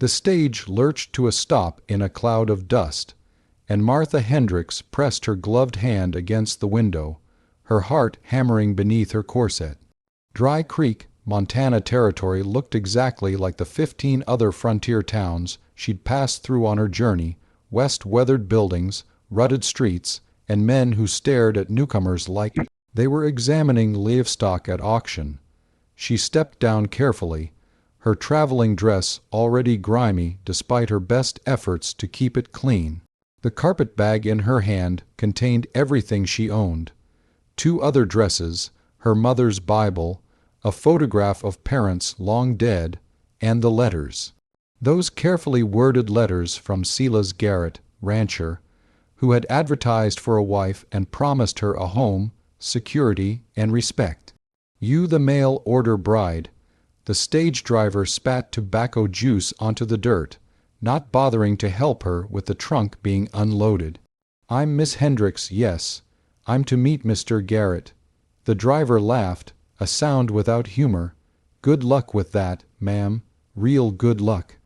The stage lurched to a stop in a cloud of dust, and Martha Hendricks pressed her gloved hand against the window, her heart hammering beneath her corset. Dry Creek, Montana Territory looked exactly like the 15 other frontier towns she'd passed through on her journey, west-weathered buildings, rutted streets, and men who stared at newcomers like they were examining livestock at auction. She stepped down carefully, her traveling dress already grimy despite her best efforts to keep it clean. The carpetbag in her hand contained everything she owned: 2 other dresses, her mother's Bible, a photograph of parents long dead, and the letters. Those carefully worded letters from Silas Garrett, rancher, who had advertised for a wife and promised her a home, security, and respect. "You the mail order bride." The stage driver spat tobacco juice onto the dirt, not bothering to help her with the trunk being unloaded. "I'm Miss Hendricks, yes. I'm to meet Mr. Garrett." The driver laughed, a sound without humor. "Good luck with that, ma'am. Real good luck."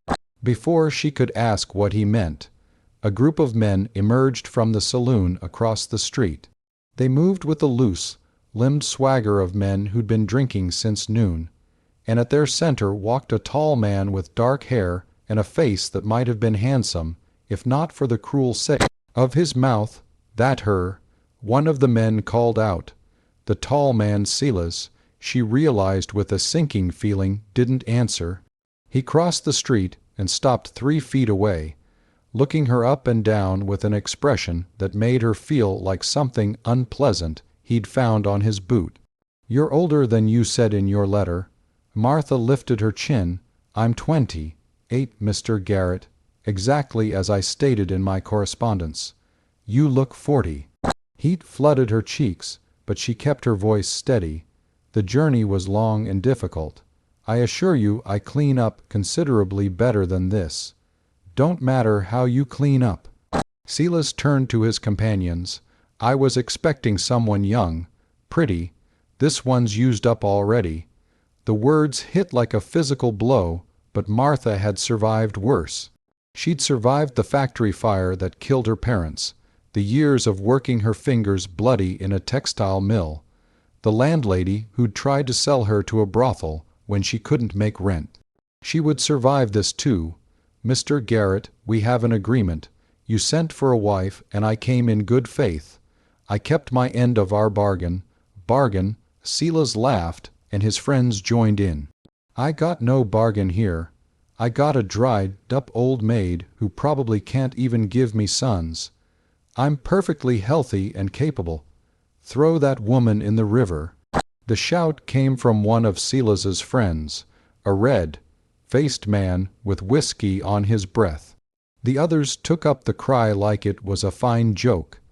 Before she could ask what he meant, a group of men emerged from the saloon across the street. They moved with the loose, limbed swagger of men who'd been drinking since noon, and at their center walked a tall man with dark hair and a face that might have been handsome if not for the cruel set of his mouth. "That her?" one of the men called out. The tall man, Silas, she realized with a sinking feeling, didn't answer. He crossed the street and stopped 3 feet away, looking her up and down with an expression that made her feel like something unpleasant he'd found on his boot. "You're older than you said in your letter." Martha lifted her chin. "I'm 28, Mr. Garrett, exactly as I stated in my correspondence. You look 40. Heat flooded her cheeks, but she kept her voice steady. "The journey was long and difficult. I assure you I clean up considerably better than this." "Don't matter how you clean up." Silas turned to his companions. "I was expecting someone young, pretty. This one's used up already." The words hit like a physical blow, but Martha had survived worse. She'd survived the factory fire that killed her parents, the years of working her fingers bloody in a textile mill, the landlady who'd tried to sell her to a brothel when she couldn't make rent. She would survive this too. "Mr. Garrett, we have an agreement. You sent for a wife, and I came in good faith. I kept my end of our bargain." "Bargain?" Silas laughed, and his friends joined in. "I got no bargain here. I got a dried-up old maid who probably can't even give me sons. I'm perfectly healthy and capable. Throw that woman in the river." The shout came from one of Silas's friends, a red-faced man with whiskey on his breath. The others took up the cry like it was a fine joke,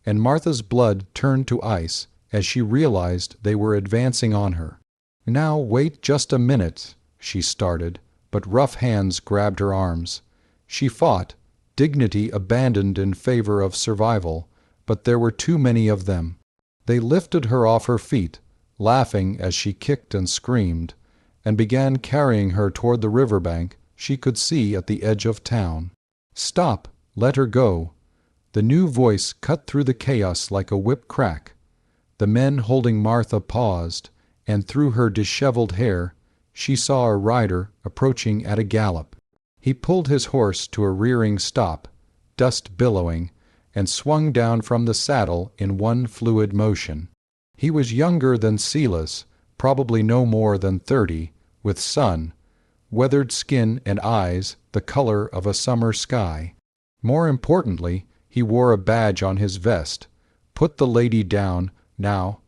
and Martha's blood turned to ice as she realized they were advancing on her. "Now wait just a minute," she started, but rough hands grabbed her arms. She fought, dignity abandoned in favor of survival, but there were too many of them. They lifted her off her feet, laughing as she kicked and screamed, and began carrying her toward the riverbank she could see at the edge of town. "Stop! Let her go!" The new voice cut through the chaos like a whip crack. The men holding Martha paused, and through her disheveled hair she saw a rider approaching at a gallop. He pulled his horse to a rearing stop, dust billowing, and swung down from the saddle in one fluid motion. He was younger than Silas, probably no more than 30, with sun, weathered skin and eyes the color of a summer sky. More importantly, he wore a badge on his vest. "Put the lady down, now.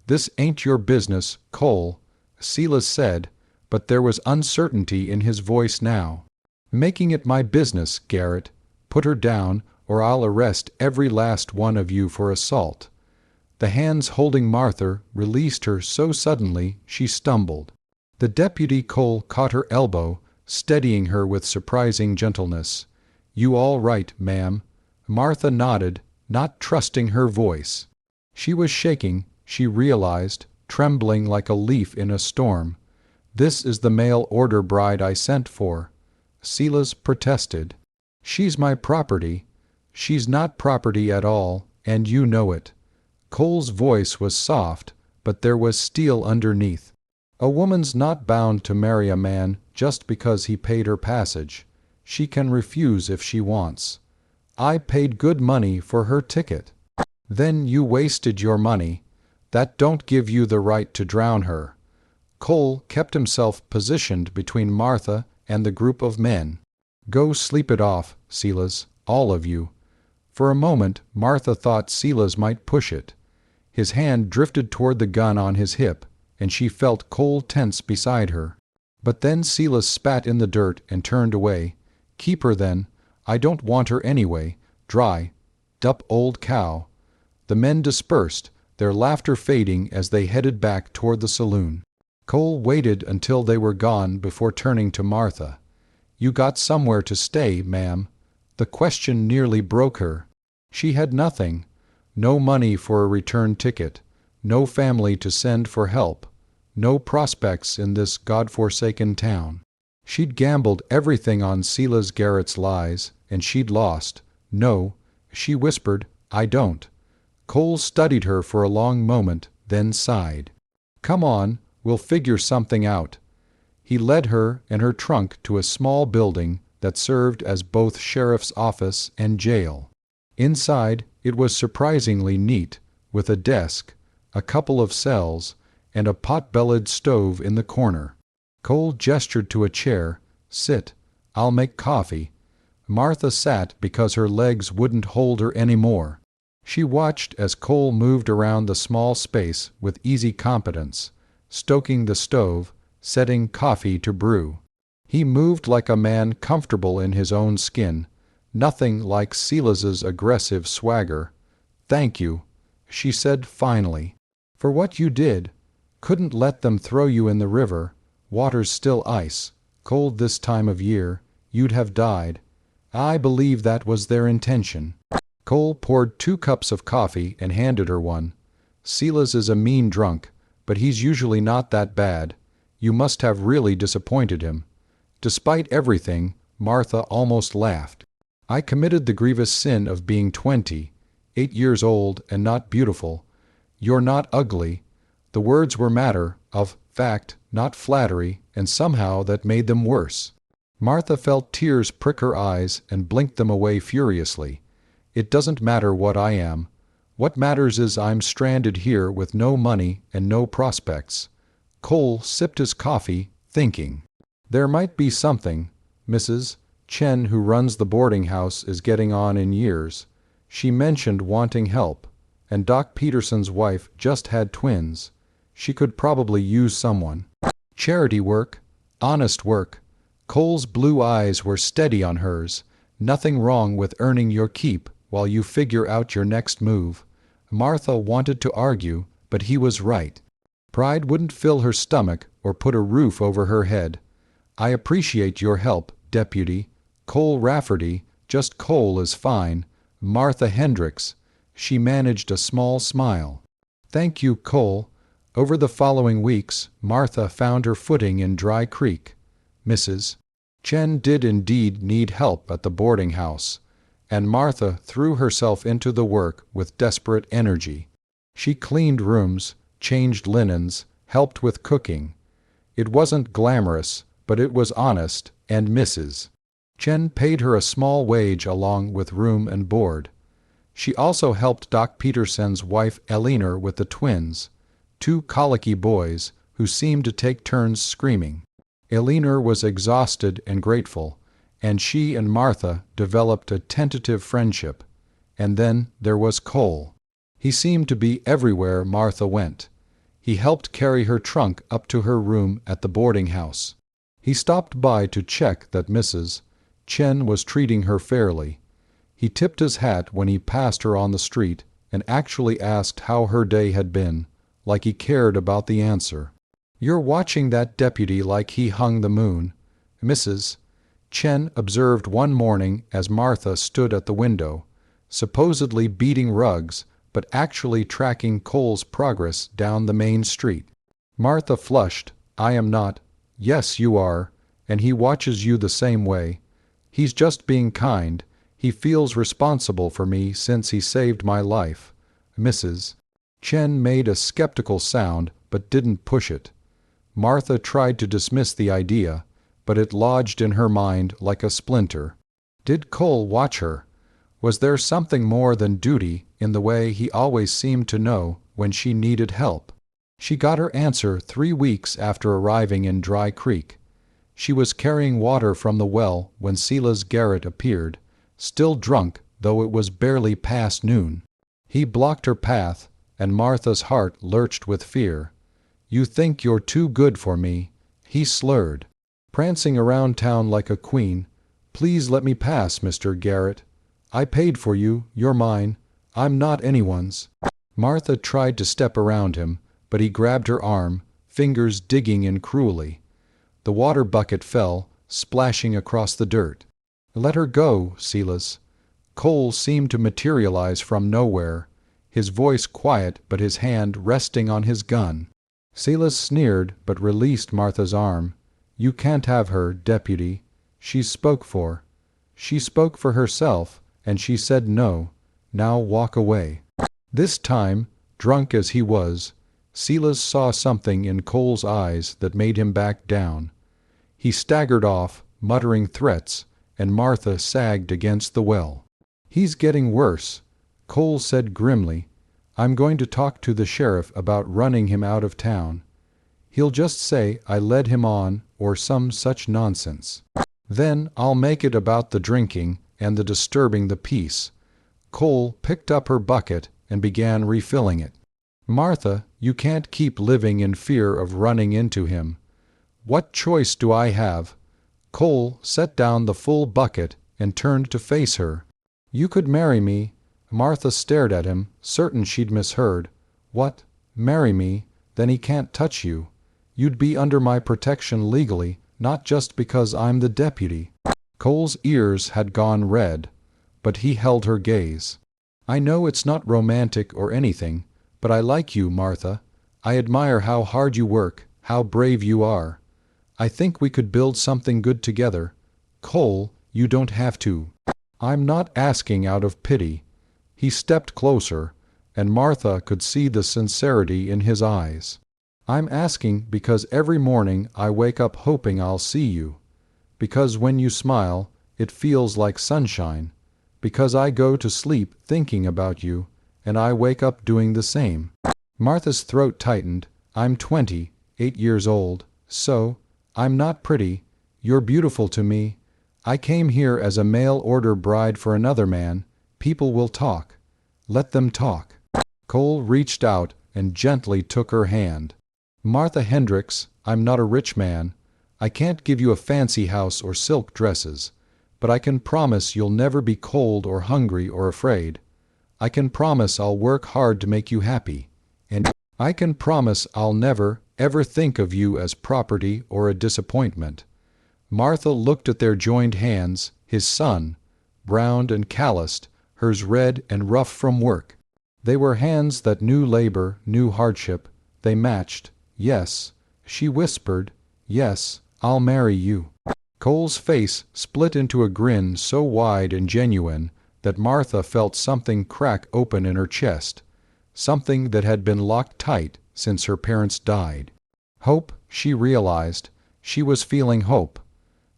This ain't your business, Cole," Silas said, but there was uncertainty in his voice now. "Making it my business, Garrett. Put her down, or I'll arrest every last one of you for assault." The hands holding Martha released her so suddenly she stumbled. The deputy Cole caught her elbow, steadying her with surprising gentleness. "You all right, ma'am?" Martha nodded, not trusting her voice. She was shaking, she realized, trembling like a leaf in a storm. "This is the mail order bride I sent for." Silas protested. "She's my property." "She's not property at all, and you know it." Cole's voice was soft, but there was steel underneath. "A woman's not bound to marry a man just because he paid her passage. She can refuse if she wants. I paid good money for her ticket." "Then you wasted your money. That don't give you the right to drown her." Cole kept himself positioned between Martha and the group of men. "Go sleep it off, Silas, all of you." For a moment Martha thought Silas might push it. His hand drifted toward the gun on his hip, and she felt Cole tense beside her. But then Silas spat in the dirt and turned away. "Keep her then. I don't want her anyway. Dry. Dup old cow." The men dispersed, their laughter fading as they headed back toward the saloon. Cole waited until they were gone before turning to Martha. "You got somewhere to stay, ma'am?" The question nearly broke her. She had nothing. No money for a return ticket. No family to send for help. No prospects in this God-forsaken town. She'd gambled everything on Silas Garrett's lies, and she'd lost. "No," she whispered, "I don't." Cole studied her for a long moment, then sighed. "Come on, we'll figure something out." He led her and her trunk to a small building that served as both sheriff's office and jail. Inside, it was surprisingly neat, with a desk, a couple of cells, and a pot-bellied stove in the corner. Cole gestured to a chair. "Sit. I'll make coffee." Martha sat because her legs wouldn't hold her any more. She watched as Cole moved around the small space with easy competence, stoking the stove, setting coffee to brew. He moved like a man comfortable in his own skin, nothing like Silas's aggressive swagger. "Thank you," she said finally, "for what you did. Couldn't let them throw you in the river. Water's still ice. Cold this time of year. You'd have died. I believe that was their intention." Cole poured 2 cups of coffee and handed her one. "Silas is a mean drunk, but he's usually not that bad. You must have really disappointed him." Despite everything, Martha almost laughed. "I committed the grievous sin of being 20, 8 years old and not beautiful. You're not ugly." The words were matter of fact, not flattery, and somehow that made them worse. Martha felt tears prick her eyes and blinked them away furiously. "It doesn't matter what I am. What matters is I'm stranded here with no money and no prospects." Cole sipped his coffee, thinking. "There might be something. Mrs. Chen, who runs the boarding house, is getting on in years. She mentioned wanting help, and Doc Peterson's wife just had twins. She could probably use someone. Charity work, honest work." Cole's blue eyes were steady on hers. "Nothing wrong with earning your keep while you figure out your next move." Martha wanted to argue, but he was right. Pride wouldn't fill her stomach or put a roof over her head. "I appreciate your help, Deputy. Cole Rafferty, just Cole is fine. Martha Hendricks." She managed a small smile. "Thank you, Cole." Over the following weeks, Martha found her footing in Dry Creek. Mrs. Chen did indeed need help at the boarding house, and Martha threw herself into the work with desperate energy. She cleaned rooms, changed linens, helped with cooking. It wasn't glamorous, but it was honest, and Mrs. Chen paid her a small wage along with room and board. She also helped Doc Peterson's wife Elinor with the twins, 2 colicky boys who seemed to take turns screaming. Elinor was exhausted and grateful, and she and Martha developed a tentative friendship. And then there was Cole. He seemed to be everywhere Martha went. He helped carry her trunk up to her room at the boarding house. He stopped by to check that Mrs. Chen was treating her fairly. He tipped his hat when he passed her on the street and actually asked how her day had been, like he cared about the answer. "You're watching that deputy like he hung the moon," Mrs. Chen observed one morning as Martha stood at the window, supposedly beating rugs, but actually tracking Cole's progress down the main street. Martha flushed. "I am not." "Yes, you are." and he watches you the same way. He's just being kind. He feels responsible for me since he saved my life. Mrs. Chen made a skeptical sound but didn't push it. Martha tried to dismiss the idea, but it lodged in her mind like a splinter. Did Cole watch her? Was there something more than duty in the way he always seemed to know when she needed help? She got her answer 3 weeks after arriving in Dry Creek. She was carrying water from the well when Silas Garrett appeared, still drunk though it was barely past noon. He blocked her path, and Martha's heart lurched with fear. "You think you're too good for me," he slurred, prancing around town like a queen. "Please let me pass, Mr. Garrett. I paid for you, you're mine. I'm not anyone's." Martha tried to step around him, but he grabbed her arm, fingers digging in cruelly. The water bucket fell, splashing across the dirt. "Let her go, Silas." Cole seemed to materialize from nowhere, his voice quiet but his hand resting on his gun. Silas sneered but released Martha's arm. "You can't have her, deputy. She spoke for herself, and she said no. Now walk away." This time, drunk as he was, Silas saw something in Cole's eyes that made him back down. He staggered off, muttering threats, and Martha sagged against the well. "He's getting worse," Cole said grimly. "I'm going to talk to the sheriff about running him out of town. He'll just say I led him on or some such nonsense. Then I'll make it about the drinking and the disturbing the peace." Cole picked up her bucket and began refilling it. "Martha, you can't keep living in fear of running into him." "What choice do I have?" Cole set down the full bucket and turned to face her. "You could marry me." Martha stared at him, certain she'd misheard. "What? Marry me? Then he can't touch you. You'd be under my protection legally, not just because I'm the deputy." Cole's ears had gone red, but he held her gaze. "I know it's not romantic or anything, but I like you, Martha. I admire how hard you work, how brave you are. I think we could build something good together. Cole, you don't have to." "I'm not asking out of pity." He stepped closer, and Martha could see the sincerity in his eyes. "I'm asking because every morning I wake up hoping I'll see you. Because when you smile, it feels like sunshine. Because I go to sleep thinking about you, and I wake up doing the same." Martha's throat tightened. "I'm 28 years old, so I'm not pretty. You're beautiful to me. I came here as a mail-order bride for another man. People will talk. Let them talk." Cole reached out and gently took her hand. "Martha Hendricks, I'm not a rich man. I can't give you a fancy house or silk dresses, but I can promise you'll never be cold or hungry or afraid. I can promise I'll work hard to make you happy. And I can promise I'll never, ever think of you as property or a disappointment." Martha looked at their joined hands, his son, browned and calloused, hers red and rough from work. They were hands that knew labor, knew hardship. They matched. "Yes," she whispered, "yes, I'll marry you." Cole's face split into a grin so wide and genuine that Martha felt something crack open in her chest, something that had been locked tight since her parents died. Hope, she realized. She was feeling hope.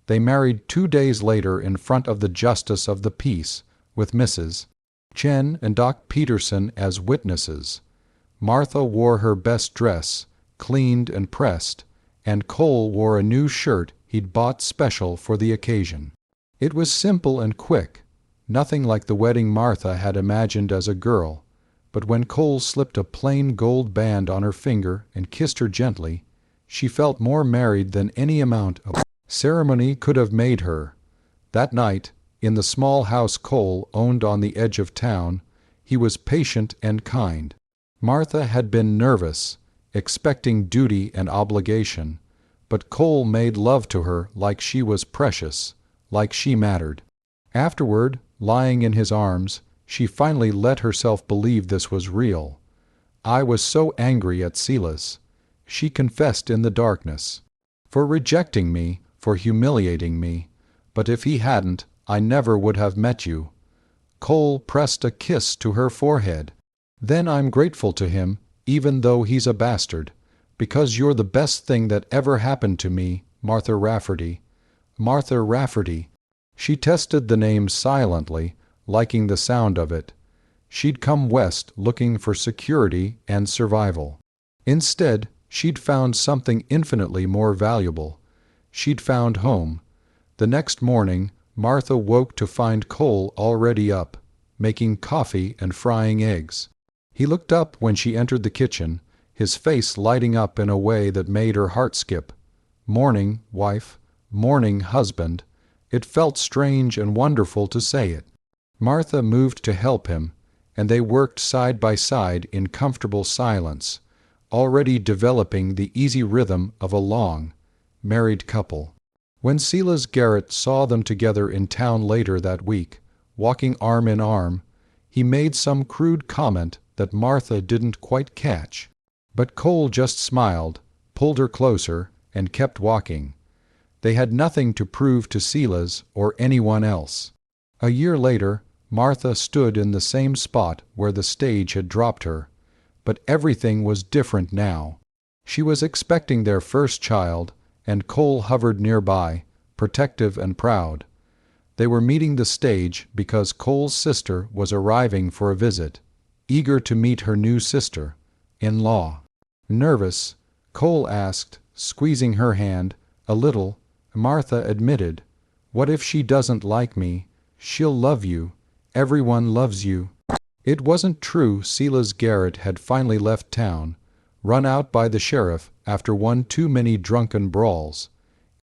They married 2 days later in front of the Justice of the Peace, with Mrs. Chen and Doc Peterson as witnesses. Martha wore her best dress, cleaned and pressed, and Cole wore a new shirt he'd bought special for the occasion. It was simple and quick, nothing like the wedding Martha had imagined as a girl, but when Cole slipped a plain gold band on her finger and kissed her gently, she felt more married than any amount of ceremony could have made her. That night, in the small house Cole owned on the edge of town, he was patient and kind. Martha had been nervous, expecting duty and obligation, but Cole made love to her like she was precious, like she mattered. Afterward, lying in his arms, she finally let herself believe this was real. "I was so angry at Silas," she confessed in the darkness, "for rejecting me, for humiliating me, but if he hadn't, I never would have met you." Cole pressed a kiss to her forehead. "Then I'm grateful to him, even though he's a bastard, because you're the best thing that ever happened to me, Martha Rafferty." Martha Rafferty. She tested the name silently, liking the sound of it. She'd come west looking for security and survival. Instead, she'd found something infinitely more valuable. She'd found home. The next morning, Martha woke to find Cole already up, making coffee and frying eggs. He looked up when she entered the kitchen, his face lighting up in a way that made her heart skip. "Morning, wife. Morning, husband." It felt strange and wonderful to say it. Martha moved to help him, and they worked side by side in comfortable silence, already developing the easy rhythm of a long, married couple. When Silas Garrett saw them together in town later that week, walking arm in arm, he made some crude comment that Martha didn't quite catch. But Cole just smiled, pulled her closer, and kept walking. They had nothing to prove to Silas or anyone else. A year later, Martha stood in the same spot where the stage had dropped her, but everything was different now. She was expecting their first child, and Cole hovered nearby, protective and proud. They were meeting the stage because Cole's sister was arriving for a visit, eager to meet her new sister-in-law. Nervous, Cole asked, squeezing her hand, a little. Martha admitted, "What if she doesn't like me? She'll love you. Everyone loves you." It wasn't true Silas Garrett had finally left town, run out by the sheriff after one too many drunken brawls.